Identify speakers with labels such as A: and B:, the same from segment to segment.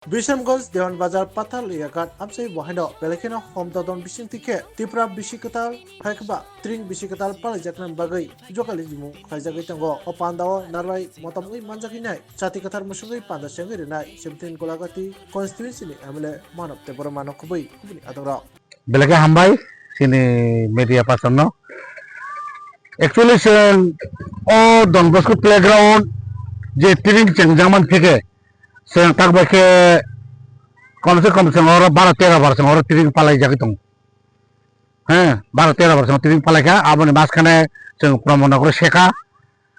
A: Bisamgons Dewan Bazar Patal Liagat Amsai Wahino Belekino Hom Dodon Bising Tike Tipra Bisikatal Haikba Tring Bisikatal Palajaknan Bagai Jokali Jimu Kajagi Tango Opandao Narwai Motamui Manjakinai Sati Katar Musungi Panda Shangirinai Simtin Kolagati Constituency Amele Manop Teboromano Kubi Adora
B: Belaka Hambai sini media person no. Actually Don Bosco playground je tiring cengjaman থেকে sen tak bake कम से और 12-13 वर्ष और तिरिंग पालाई जाके तुम हैं 12-13 वर्ष तिरिंग पालाई का अब ने मास खाने जों प्रमाण करे शेका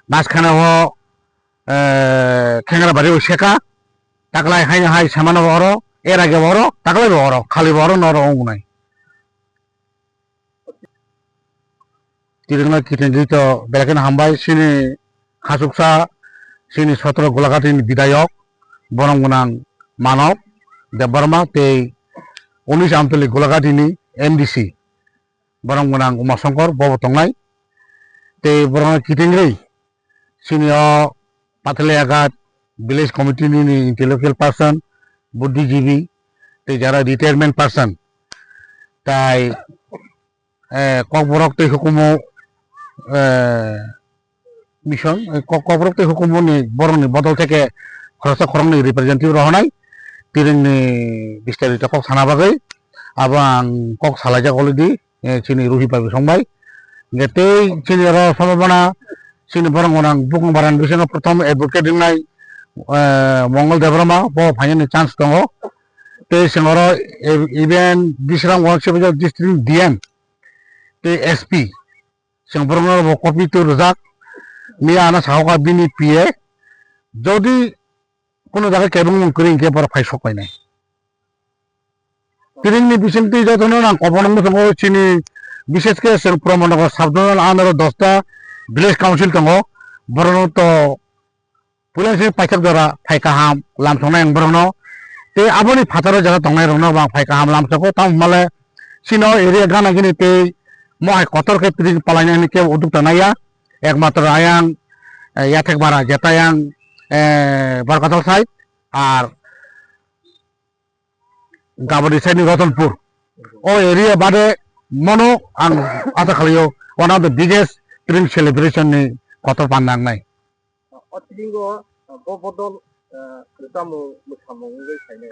B: मास खाने हो खेंगरा बारी शेका takলাই हाय हाय सामान बरो एरा के बरो takলাই बरो खाली बरो नर ओंगनाय तिरिंग किटेन तो बेलकेन हामबाय सिनि हासुकसा सिनि 17 गोलाघाटनि बिधायक बरंगनां मानव Debarma te Unis Amtuli Gulagatini MDC Barangmunang Umasongkor Bobo Tongai te Barang Kitingri Senior Patleagat Village Committee ni intellectual person Buddhijivi te jara retirement person tai Kokborok te hukumo mission Kokborok te hukumo ni Borong ni Bodol teke Khorsa Khorong ni representative rohonai tiring ni bisterita kok sana bagai abang kok salaja kolidi sini ruhi pabi sombai gete sini ro samabana sini barang orang bukung baran bisena pratham advocate nai Mongol Debrama bo phanyani chance tongo te singoro even bisram workshop district DM te SP singborno bo copy to rojak ni ana sahoka bini PA jodi কোনো জায়গায় কেবল করিং কে পর ফাইসক পাই নাই তিরিংনি বিসেন্তি যতন না কপনম সঙ্গ চিনি বিশেষ করে সেন প্রমাণনগর সাবজোনাল আনার 10টা ভিলেজ কাউন্সিল দङ বরনো তো পুলিশ পাইকার দ্বারা ফাইকা হাম লামসংনাय বরনো তে আবনি ফাতার জায়গা দংনাय রনো বা ফাইকা হাম লামসको তাম মালে সিনো এরিয়া গানা গিনি তে মহাই কতর কে তিরিং পালাইনানি কে উদ্যুক্ত নাইয়া একমাত্র আয়াং ইয়াথেক বারা জেতায়াং Barkatal side R Gabadi side ni Ratanpur o area bade mono ang ata khaliyo one of the biggest spring celebration ni kotor pandang nai
C: Otingo bobodol rutamu musamong ngai saine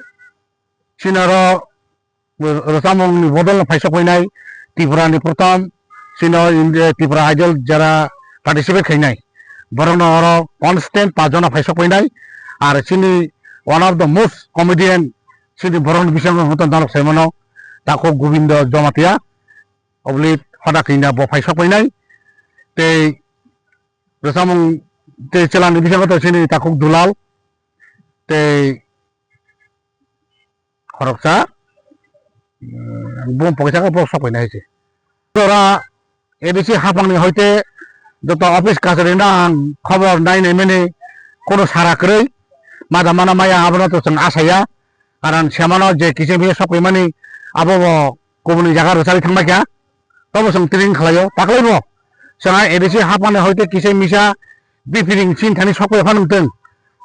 B: sinaro rosamong ni bodol na phaisa koinai Tripura ni prothom sino Tripura idol jara participate khainai Borong oro constant pajona phaisa koinai আর sini one of the most comedian sini Borong bisang hoton dalok saimono tako Gobindo Jomatia oblit hoda kina bo phaisa koinai te rosamong te chelan bisang to sini tako Dulal te khoroksa bom poksa ka bo sakoinai se tora edisi hapangni hoite যত office কাছারি না খবর নাই নাই মানে কোনো সারা করে মাদা মানা মায়া আবনা তো আসাইয়া কারণ সেমানো যে কিসে বিয়ে সব মানে আবো কমনি জায়গা রসারি থাকবা কিয়া তবে সঙ্গ ট্রেনিং খালাইও তাকলাইব সঙ্গে এদেশে হাপানে হয়তো কিসে মিশা বিফিরিং চিন থানি সব এখন উঠতেন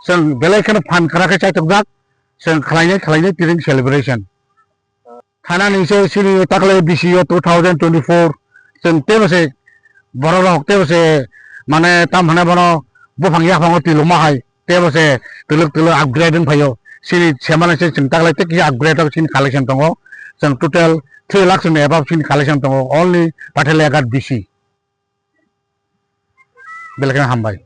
B: जों बेलायखौनो फान खाराखै चाइथक जाक जों खालायनाय ट्रेनिं सेलिब्रेशन थानानैसो सिनि ताकलाय बिसियो 2024 जों तेबसे Borong hokte bose mane tam hane bono bufang ya fango tilu mahai te bose tilu upgrading phayo sini semana se ching taklai te ki upgrade of sin collection tongo jang total 3 lakhs ni above sin collection tongo only Pathaliagat BC belakang hambai